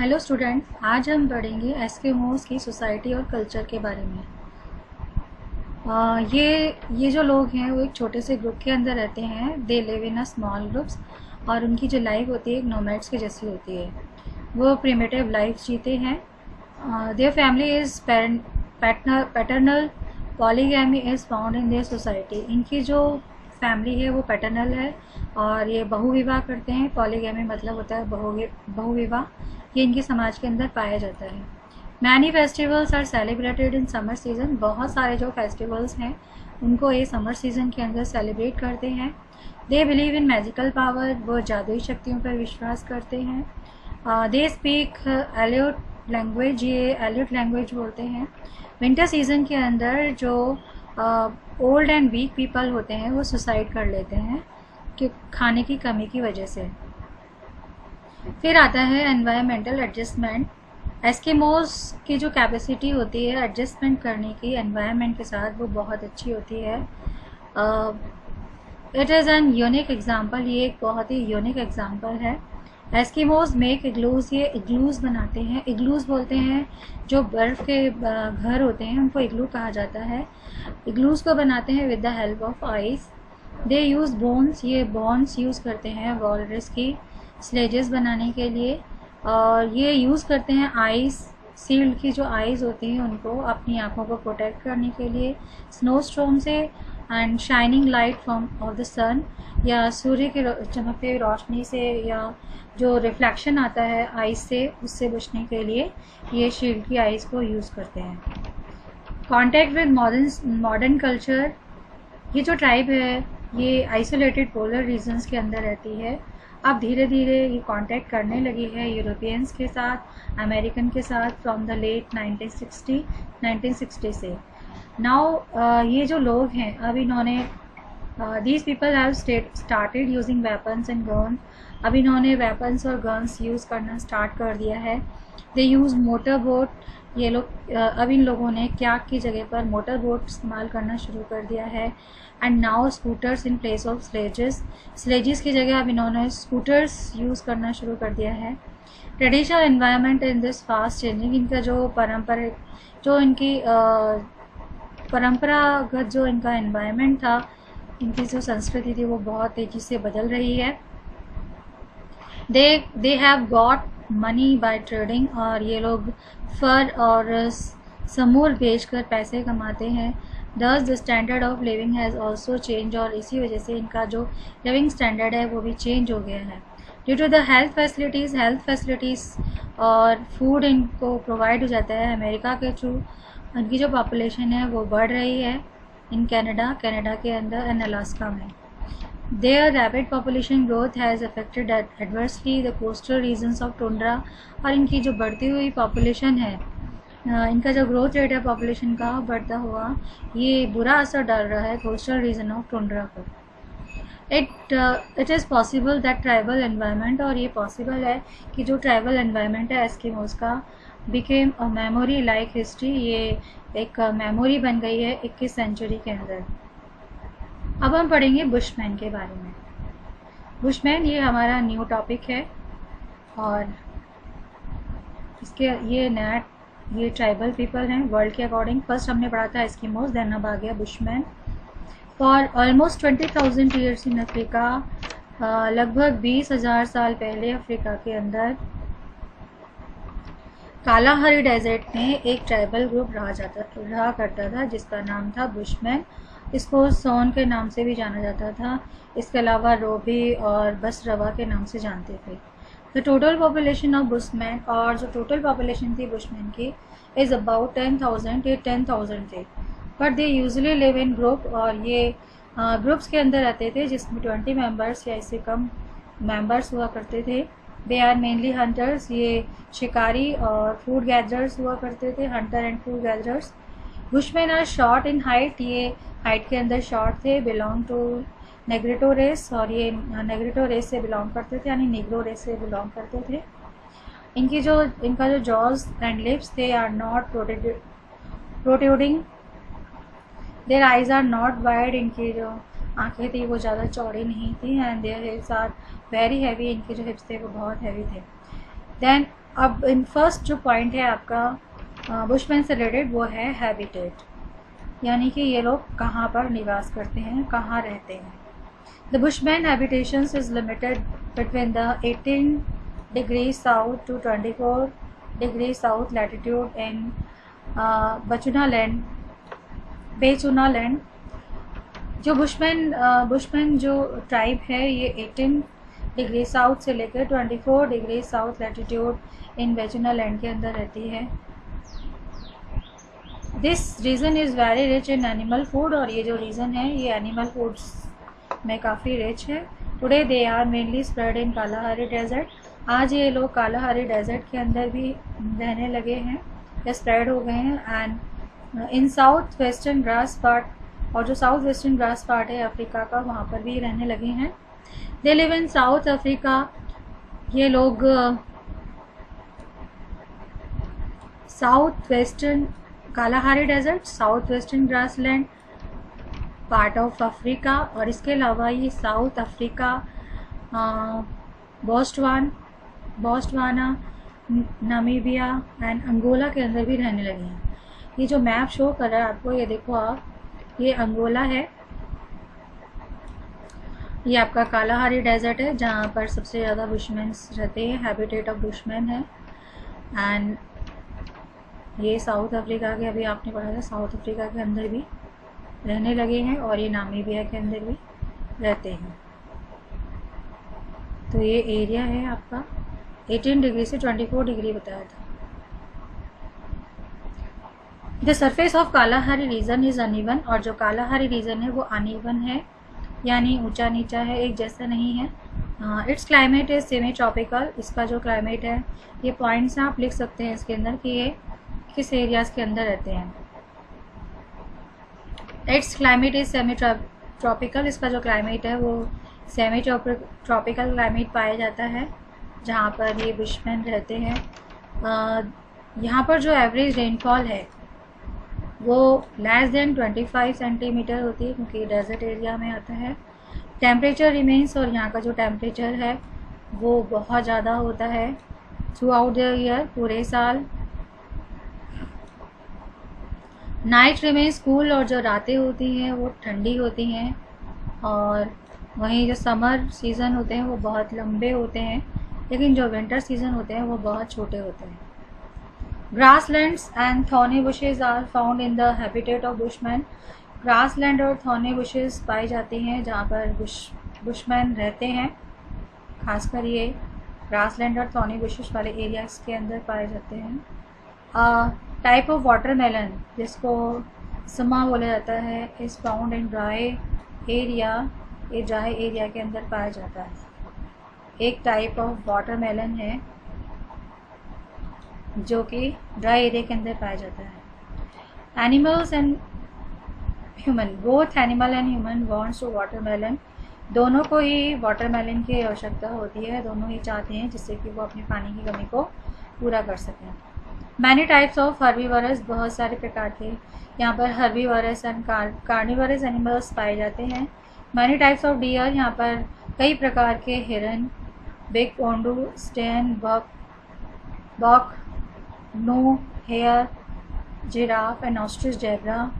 Hello student, आज हम पढ़ेंगे एस्किमोस की सोसाइटी और कल्चर के बारे में। ये जो लोग हैं वो एक छोटे से ग्रुप के अंदर रहते हैं। They live in a small groups और उनकी जो लाइफ होती है एक नोमैड्स की जैसी होती है। वो प्रिमिटिव लाइफ जीते हैं। Their family is paternal. Polygamy is found in their society. इनकी जो फैमिली है वो पैटर्नल है और ये बहुविवाह करते हैं। पॉलीगैमी मतलब होता है बहुविवाह। ये इनके समाज के अंदर पाया जाता है। Many festivals are celebrated in summer season. बहुत सारे जो फेस्टिवल्स हैं उनको ये समर सीजन के अंदर सेलिब्रेट करते हैं। They believe in magical power. वो जादुई शक्तियों पर विश्वास करते हैं। They speak Aleut language. ये एल्यूट लैंग्वेज बोलते हैं। विंटर सीजन के अंदर जो ओल्ड एंड वीक पीपल होते हैं वो सुसाइड कर लेते हैं कि खाने की कमी की वजह से। फिर आता है एनवायरमेंटल एडजस्टमेंट। एस्किमोस की जो कैपेसिटी होती है एडजस्टमेंट करने की एनवायरनमेंट के साथ वो बहुत अच्छी होती है। It is an unique example. ये एक बहुत ही यूनिक एग्जाम्पल है। Eskimos make igloos. ये इग्लूज बनाते हैं। इग्लूज बोलते हैं जो बर्फ़ के घर होते हैं उनको इग्लू कहा जाता है। इग्लूज को बनाते हैं with the help of ice. They use bones. ये बोन्स यूज़ करते हैं वॉलरस की स्लेजेस बनाने के लिए। और ये यूज़ करते हैं आइस सील्ड की जो आइज़ होती हैं उनको अपनी आँखों को प्रोटेक्ट करने के लिए स्नो स्टॉर्म से and shining light from of the sun, या सूर्य की चमकती हुई रोशनी से या जो रिफ्लेक्शन आता है आइस से उससे बचने के लिए ये शील्ड की आइज़ को यूज़ करते हैं। Contact with modern culture. ये जो ट्राइब है ये आइसोलेटेड पोलर रीजन्स के अंदर रहती है। अब धीरे धीरे ये कांटेक्ट करने लगी है यूरोपियंस के साथ, अमेरिकन के साथ फ्रॉम द लेट 1960 से। नाउ ये जो लोग हैं अब इन्होंने these people have started using weapons and gun. अब इन्होंने वेपन्स और गन्स यूज़ करना स्टार्ट कर दिया है। दे यूज़ मोटर बोट। ये लोग अब इन लोगों ने क्याक की जगह पर मोटर बोट इस्तेमाल करना शुरू कर दिया है। And now scooters in place of sledges की जगह अब इन्होंने स्कूटर्स यूज़ करना शुरू कर दिया है। Traditional environment in this fast changing. इनका जो परंपरागत जो इनका एनवायरनमेंट था, इनकी जो संस्कृति थी वो बहुत तेज़ी से बदल रही है। They have got money by trading. और ये लोग फर और समूर बेचकर पैसे कमाते हैं। दस the standard of living has also change. और इसी वजह से इनका जो लिविंग स्टैंडर्ड है वो भी चेंज हो गया है। Due to the health facilities और फूड इनको प्रोवाइड हो जाता है अमेरिका के थ्रू। इनकी जो पॉपुलेशन है वो बढ़ रही है इन कनाडा के अंदर एंड अलास्का में। Their rapid population growth has affected adversely the coastal regions of tundra। और इनकी जो बढ़ती हुई पॉपुलेशन है, इनका जो ग्रोथ रेट है पॉपुलेशन का बढ़ता हुआ, ये बुरा असर डाल रहा है कोस्टल रीजन ऑफ टुंड्रा पर। It is possible that tribal environment. और ये पॉसिबल है कि जो ट्राइबल एनवायरनमेंट है एस्किमोस का became a memory like history. ये एक मेमोरी बन गई है 21वीं सेंचुरी के अंदर। अब हम पढ़ेंगे बुशमैन के बारे में। बुशमैन ये हमारा न्यू टॉपिक है और इसके ये ट्राइबल पीपल हैं वर्ल्ड के अकॉर्डिंग। फर्स्ट हमने पढ़ा था एस्किमोस, देन अब आ गया bushman. For almost 20,000 years in Africa. लगभग 20,000 साल पहले अफ्रीका के अंदर कालाहारी डेजर्ट में एक ट्राइबल ग्रुप रहा करता था जिसका नाम था बुशमैन। इसको सोन के नाम से भी जाना जाता था। इसके अलावा रोबी और बसरवा के नाम से जानते थे। The total population of bushman, और जो टोटल पॉपुलेशन थी बुशमैन की, इज़ अबाउट 10,000। ये 10,000 थे। But they usually live in group. और ये ग्रुप्स के अंदर रहते थे जिसमें 20 मेंबर्स या इससे कम मेंबर्स हुआ करते थे। They are mainly hunters. ये शिकारी और फूड गैदरर्स हुआ करते थे, hunter and food gatherers. Bushman are short in height. ये हाइट के अंदर शॉर्ट थे। Belong to Negrito race. और ये नेग्रिटो रेस से बिलोंग करते थे, यानी निग्रो रेस से बिलोंग करते थे। इनका जो jaws and lips they are not protruding. Their eyes are not wide. इनकी जो आंखें थी वो ज़्यादा चौड़ी नहीं थी। And their hips are very heavy. इनके जो हिप्स थे वो बहुत हैवी थे। देन अब इन फर्स्ट जो पॉइंट है आपका बुशमैन से रिलेटेड वो है हैबिटेट, यानी कि ये लोग कहाँ पर निवास करते हैं, कहाँ रहते हैं। The Bushman habitations is limited between the 18 degree south to 24 degree south latitude in Bechuanaland. जो बुशमैन जो ट्राइब है ये 18 डिग्री साउथ से लेकर 24 degree south latitude in Bechuanaland के अंदर रहती है। This region is very rich in animal food, और ये जो रीजन है ये एनिमल फूड्स में काफ़ी रिच है। Today they are mainly spread in Kalahari desert. आज ये लोग कालाहारी डेजर्ट के अंदर भी रहने लगे हैं या स्प्रेड हो गए हैं। And in south western grass part, और जो साउथ वेस्टर्न ग्रास पार्ट है अफ्रीका का, वहाँ पर भी रहने लगे हैं। They live in South Africa. ये लोग south western Kalahari desert, south western grassland part of Africa, और इसके अलावा ये South Africa, Botswana, Namibia and Angola के अंदर भी रहने लगे हैं। ये जो मैप शो कर रहा है आपको, ये देखो आप, ये अंगोला है, ये आपका कालाहारी डेजर्ट है जहाँ पर सबसे ज़्यादा बुशमैन्स रहते हैं, हैबिटेट ऑफ बुशमैन है। एंड ये साउथ अफ्रीका के, अभी आपने पढ़ा था, साउथ अफ्रीका के अंदर भी रहने लगे हैं, और ये नामीबिया के अंदर भी रहते हैं। तो ये एरिया है आपका 18 डिग्री से 24 डिग्री बताया था। The surface of Kalahari region is uneven, और जो कालाहारी रीजन है वो अनइवन है, यानी ऊंचा नीचा है, एक जैसा नहीं है। It's climate is semi tropical. इसका जो क्लाइमेट है, ये पॉइंट्स आप लिख सकते हैं इसके अंदर कि ये किस एरियाज़ के अंदर रहते हैं। It's climate is semi tropical. इसका जो क्लाइमेट है वो सेमी ट्रॉपिकल क्लाइमेट पाया जाता है जहाँ पर ये बुशमैन रहते हैं। यहाँ पर जो एवरेज रेनफॉल है वो लेस देन 25 सेंटीमीटर होती है, क्योंकि डेजर्ट एरिया में आता है। टेम्परेचर रिमेन्स, और यहाँ का जो टेम्परेचर है वो बहुत ज़्यादा होता है थ्रू आउट द ईयर, पूरे साल। नाइट रिमेन्स कूल, और जो रातें होती हैं वो ठंडी होती हैं। और वहीं जो समर सीज़न होते हैं वो बहुत लंबे होते हैं, लेकिन जो विंटर सीज़न होते हैं वो बहुत छोटे होते हैं। Grasslands and thorny bushes are found in the habitat of bushman. Grassland और थॉर्नी बुशेज पाई जाती हैं जहाँ पर बुशमैन रहते हैं। खासकर ये ग्रासलैंड और थॉर्नी बुशेज वाले एरियाज के अंदर पाए जाते हैं। टाइप ऑफ वाटरमेलन जिसको समा बोला जाता है is found in dry area. ये ड्राई एरिया के अंदर पाया जाता है। एक टाइप ऑफ वाटरमेलन है जो कि ड्राई एरिया के अंदर पाया जाता है। Animals and human, both animal and human wants to watermelon. दोनों को ही वाटरमेलन की आवश्यकता होती है, दोनों ही चाहते हैं जिससे कि वो अपनी पानी की कमी को पूरा कर सकें। मैनी टाइप्स ऑफ हर्बीवरस, बहुत सारे प्रकार के यहाँ पर हर्बीवरस एंड कार्निवरस एनिमल्स पाए जाते हैं। मैनी टाइप्स ऑफ डियर, यहाँ पर कई प्रकार के हिरन, बिग ओंडू, steenbok, gnu, hare, giraffe and ostrich zebra,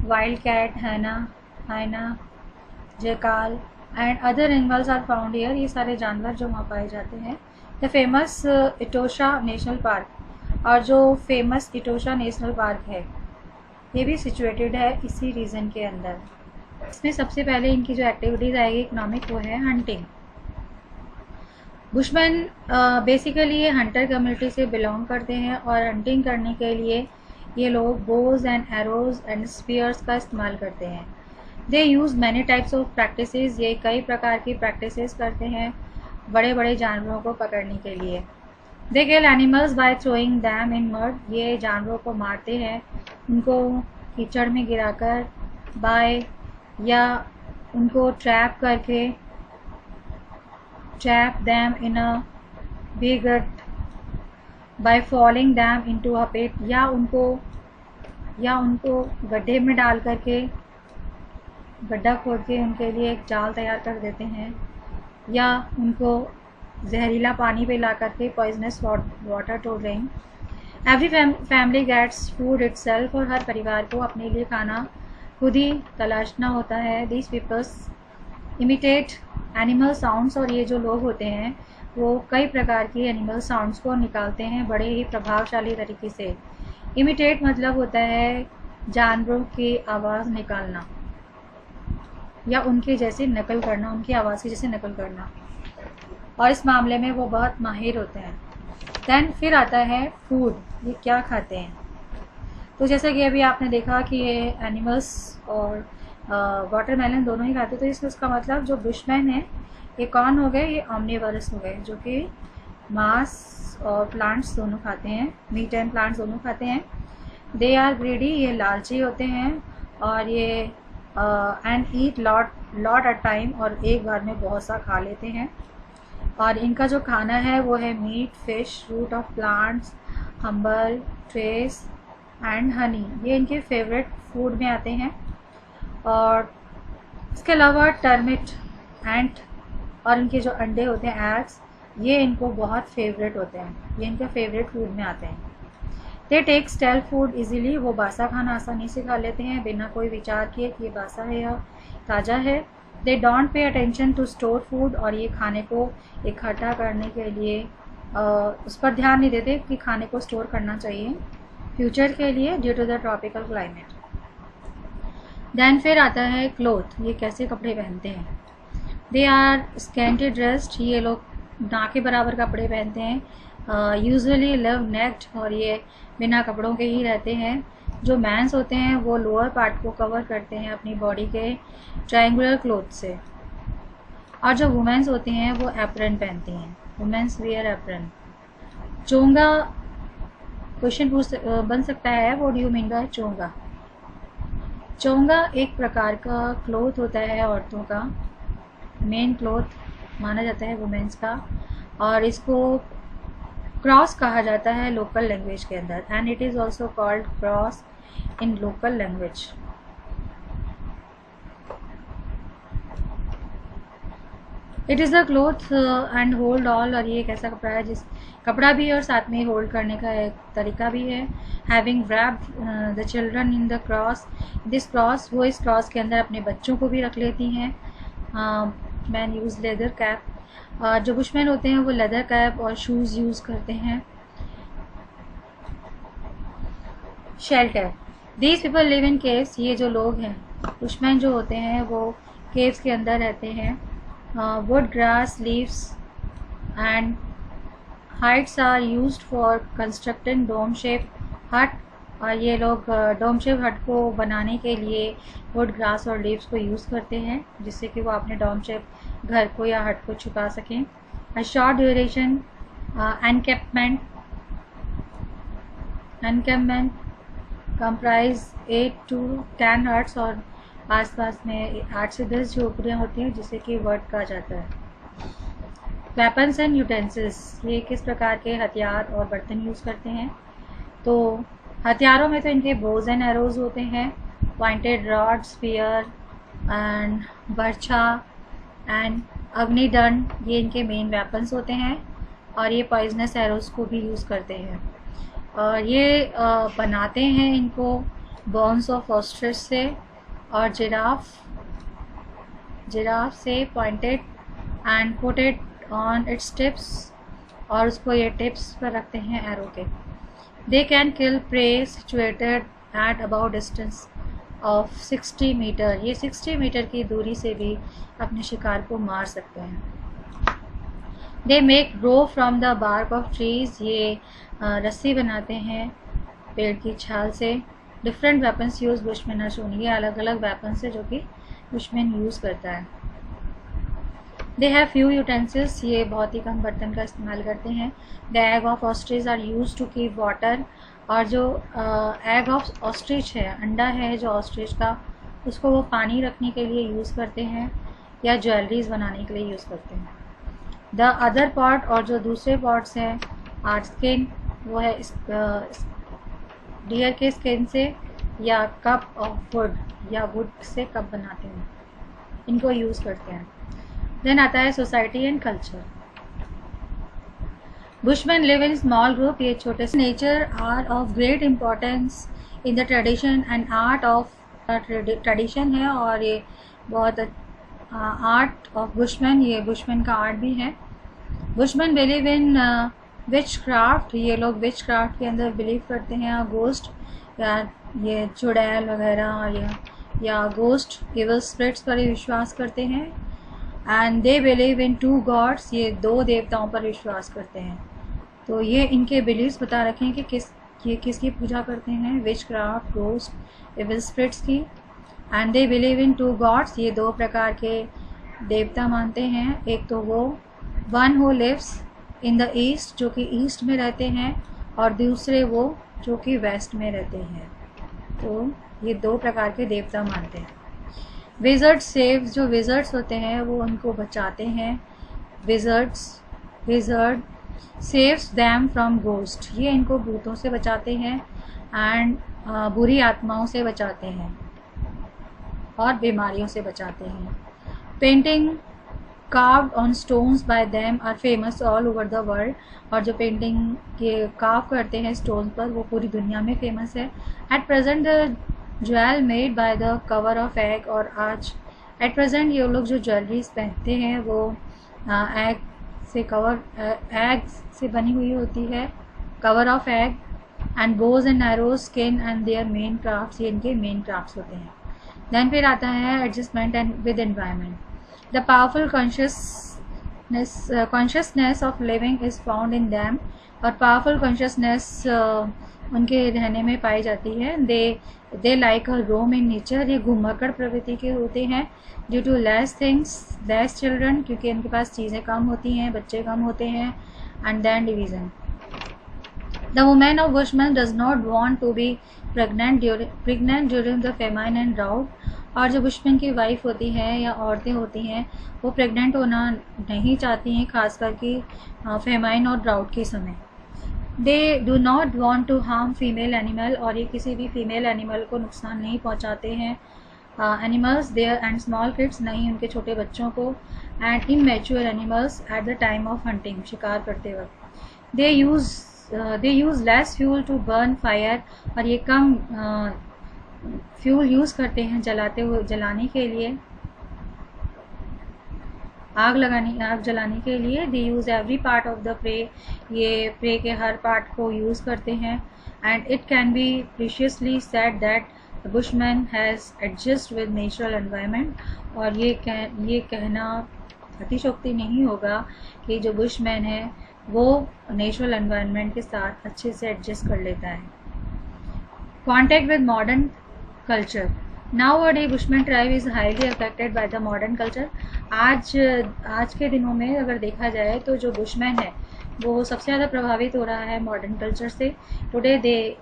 wild cat, hyena, jackal and other animals are found here. ये सारे जानवर जो वहाँ पाए जाते हैं। The famous Etosha national park, और जो फेमस इटोशा नेशनल पार्क है ये भी सिचुएटेड है इसी रीजन के अंदर। इसमें सबसे पहले इनकी जो एक्टिविटीज़ आएगी इकोनॉमिक, वो है हंटिंग। बुशमैन बेसिकली ये हंटर कम्युनिटी से बिलोंग करते हैं, और हंटिंग करने के लिए ये लोग bows and arrows and spears का इस्तेमाल करते हैं। They use many types of practices, ये कई प्रकार की प्रैक्टिसेस करते हैं बड़े बड़े जानवरों को पकड़ने के लिए। They kill animals by throwing them in mud, ये जानवरों को मारते हैं उनको कीचड़ में गिराकर, बाय या उनको trap them in a big gut by falling them into a pit, या उनको गड्ढे में डाल करके, गड्ढा खोद के उनके लिए एक जाल तैयार कर देते हैं, या उनको जहरीला पानी पिला करके, poisonous water to drink. Every family gets food itself, और हर परिवार को अपने लिए खाना खुद ही तलाशना होता है। These peoples imitate animal sounds, और ये जो लोग होते हैं वो कई प्रकार की एनिमल साउंड्स को निकालते हैं बड़े ही प्रभावशाली तरीके से। इमिटेट मतलब होता है जानवरों की आवाज़ निकालना या उनके जैसे नकल करना, उनकी आवाज़ की जैसे नकल करना, और इस मामले में वो बहुत माहिर होते हैं। दैन फिर आता है फूड, ये क्या खाते हैं। तो जैसे कि अभी आपने देखा कि ये एनिमल्स और वाटरमेलन दोनों ही खाते, तो इसका मतलब जो बुशमैन है ये कौन हो गए, ये ऑमनिवोरस हो गए, जो कि मांस और प्लांट्स दोनों खाते हैं, मीट एंड प्लांट्स दोनों खाते हैं। दे आर ग्रीडी, ये लालची होते हैं, और ये and eat lot at time, और एक बार में बहुत सा खा लेते हैं। और इनका जो खाना है वो है meat, fish, root of plants, humble, trees and honey, ये इनके फेवरेट फूड में आते हैं। और इसके अलावा टर्मिट, एंट, और इनके जो अंडे होते हैं एग्स, ये इनको बहुत फेवरेट होते हैं, ये इनके फेवरेट फूड में आते हैं। They take stale food easily, वो बासा खाना आसानी से खा लेते हैं बिना कोई विचार किए कि ये बासा है या ताज़ा है। They don't pay attention to store food, और ये खाने को इकट्ठा करने के लिए उस पर ध्यान नहीं देते कि खाने को स्टोर करना चाहिए फ्यूचर के लिए due to the tropical climate. Then फिर आता है क्लोथ, ये कैसे कपड़े पहनते हैं। दे आर स्कैंटी ड्रेस्ड, ये लोग ना के बराबर कपड़े पहनते हैं। यूजुअली लिव नेक्ड, और ये बिना कपड़ों के ही रहते हैं। जो मैंस होते हैं वो लोअर पार्ट को कवर करते हैं अपनी बॉडी के ट्रायंगुलर क्लोथ से, और जो वुमेन्स होती हैं वो एप्रन पहनती हैं, वुमेन्स वेयर एप्रन। चोंगा, क्वेश्चन बन सकता है, what do you mean by चोंगा। चोंगा एक प्रकार का क्लोथ होता है औरतों का, मेन क्लोथ माना जाता है वुमेन्स का, और इसको क्रॉस कहा जाता है लोकल लैंग्वेज के अंदर, and it is also called cross in local language. It is the cloth and hold all, और ये एक ऐसा कपड़ा है जिस कपड़ा भी है और साथ में होल्ड करने का एक तरीका भी है। Having wrapped the children in the cross, this cross, वो इस क्रॉस के अंदर अपने बच्चों को भी रख लेती हैं। मैन यूज़ लेदर कैप, जो बुशमैन होते हैं वो लेदर कैप और शूज़ यूज़ करते हैं। Shelter, these people live in caves, ये जो लोग हैं बुशमैन जो होते हैं वो केव्स के अंदर रहते हैं। Wood, grass, leaves and heights are used for constructing dome shape hut, और ये लोग डोम शेप हट को बनाने के लिए वुड, ग्रास और लीव्स को यूज़ करते हैं, जिससे कि वो अपने डोम शेप घर को या हट को छुपा सकें। A short duration encampment comprise 8 to 10 huts, और आसपास में 8 से 10 झोपड़ियाँ होती हैं जिसे कि वर्ड कहा जाता है। वेपन्स एंड यूटेंसिल्स, ये किस प्रकार के हथियार और बर्तन यूज़ करते हैं। तो हथियारों में तो इनके बोज एंड एरोज होते हैं, पॉइंटेड रॉड, स्पीयर एंड बर्छा एंड अग्निदंड, ये इनके मेन वेपन्स होते हैं, और ये पॉइजनस एरोज को भी यूज़ करते हैं। और ये बनाते हैं इनको बोन्स ऑफ ऑस्ट्रिच से और जिराफ से, pointed and put on its tips, और उसको ये टिप्स पर रखते हैं एरो के। They can kill prey situated at about distance of 60 metre, ये 60 मीटर की दूरी से भी अपने शिकार को मार सकते हैं। They make rope from the bark of trees, ये रस्सी बनाते हैं पेड़ की छाल से। Different weapons use bushman are shown, ये अलग अलग वेपन्स है जो कि बुशमैन यूज़ करता है। दे हैव फ्यू यूटेंसिल्स, ये बहुत ही कम बर्तन का इस्तेमाल करते हैं। The egg of ostrich are use to keep water, और जो एग ऑफ ऑस्ट्रिच है, अंडा है जो ऑस्ट्रिच का, उसको वो पानी रखने के लिए यूज़ करते हैं या ज्वेलरीज बनाने के लिए यूज़ करते हैं। द अदर पॉट, और जो दूसरे पॉट्स हैं आर स्किन, वो है डियर के स्किन से, या कप ऑफ वुड, या वुड से कप बनाते हैं, इनको यूज़ करते हैं। देन आता है society and culture. Bushman live in small group, ये छोटे से। Nature are of great importance in the tradition and art of tradition है, और ये बहुत आर्ट ऑफ बुशमैन, ये बुशमैन का आर्ट भी है। Bushman believe in witchcraft, ये लोग विच क्राफ्ट के अंदर बिलीव करते हैं। गोस्ट या ये चुड़ैल वगैरह या गोस्ट इवल स्पिरिट्स पर ही विश्वास करते हैं। And they believe in 2 gods, ये 2 देवताओं पर विश्वास करते हैं। तो ये इनके बिलीव्स बता रखे हैं कि किसकी पूजा करते हैं, witchcraft, ghost, evil spirits की। And they believe in 2 gods, ये 2 प्रकार के देवता मानते हैं। एक तो वो one who lives in the east, जो कि ईस्ट में रहते हैं, और दूसरे वो जो कि वेस्ट में रहते हैं। तो ये 2 प्रकार के देवता मानते हैं। विज़र्ड सेव्स, जो विज़र्ड्स होते हैं वो उनको बचाते हैं। Wizard saves them from ghost, ये इनको भूतों से बचाते हैं एंड बुरी आत्माओं से बचाते हैं और बीमारियों से बचाते हैं। Painting carved on stones by them are famous all over the world, और जो पेंटिंग के कार्व करते हैं स्टोन पर वो पूरी दुनिया में फेमस है। At present the jewel made by the cover of egg, और आज एट प्रेजेंट ये लोग जो ज्वेलरीज पहनते हैं वो एग से एग से बनी हुई होती है, cover of egg. And bows and arrows, skin and their main crafts, ये इनके मेन क्राफ्ट्स होते हैं। देन फिर आता है adjustment and with environment. The powerful consciousness of living is found in them, और powerful consciousness उनके रहने में पाई जाती है। They like a roam in nature, ये घुमक्कड़ प्रवृत्ति के होते हैं। Due to less things, less children, क्योंकि इनके पास चीज़ें कम होती हैं, बच्चे कम होते हैं। And then division. The woman of Bushman does not want to be pregnant during the famine and drought, और जो बुशमैन की वाइफ होती है या औरतें होती हैं वो प्रेग्नेंट होना नहीं चाहती हैं, खास करके फेमाइन और ड्राउट के समय। They do not want to harm female animal, और ये किसी भी फीमेल एनिमल को नुकसान नहीं पहुंचाते हैं। Animals there and small kids, नहीं उनके छोटे बच्चों को। And immature animals at the time of hunting, शिकार करते वक्त। They use less fuel to burn fire, और ये कम फ्यूल यूज़ करते हैं जलाने के लिए, आग जलाने के लिए। They use every part of the prey, ये प्रे के हर पार्ट को यूज़ करते हैं। And it can be preciously said that the Bushman has adjust with natural environment, और ये कहना अतिशोक्ति नहीं होगा कि जो बुशमैन है वो नेचुरल एनवायरनमेंट के साथ अच्छे से एडजस्ट कर लेता है। Contact with modern culture. Nowadays Bushman tribe is highly affected by the modern culture. आज के दिनों में अगर देखा जाए तो जो बुशमैन है वो सबसे ज़्यादा प्रभावित हो रहा है मॉडर्न कल्चर से। Today they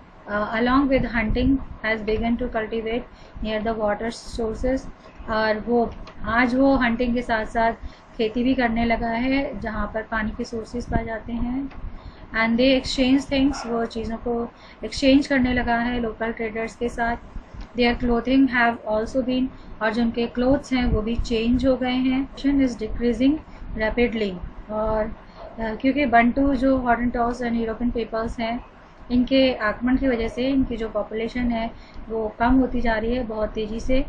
along with hunting has begun to cultivate near the water sources, और वो हंटिंग के साथ साथ खेती भी करने लगा है जहाँ पर पानी के सोर्सेज पाए जाते हैं। एंड दे एक्सचेंज थिंग्स, वो चीज़ों को एक्सचेंज करने लगा है लोकल ट्रेडर्स के साथ। Their clothing have also been, और जो उनके क्लोथ्स हैं वो भी चेंज हो गए हैं। पॉपुलेशन इज़ डिक्रीजिंग रैपिडली, और क्योंकि बंटू जो हॉटनटॉस एंड यूरोपियन पीपल्स हैं इनके आगमन की वजह से इनकी जो पॉपुलेशन है वो कम होती जा रही है बहुत तेज़ी से।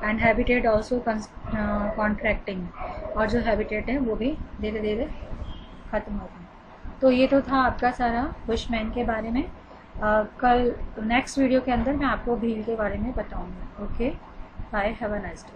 एंड हैबिटेट ऑल्सो कॉन्ट्रैक्टिंग, और जो हैबिटेट है वो भी धीरे धीरे ख़त्म हो गई। तो ये तो था आपका सारा बुशमैन के बारे में। कल नेक्स्ट वीडियो के अंदर मैं आपको भील के बारे में बताऊंगी। Okay, bye, have a nice day.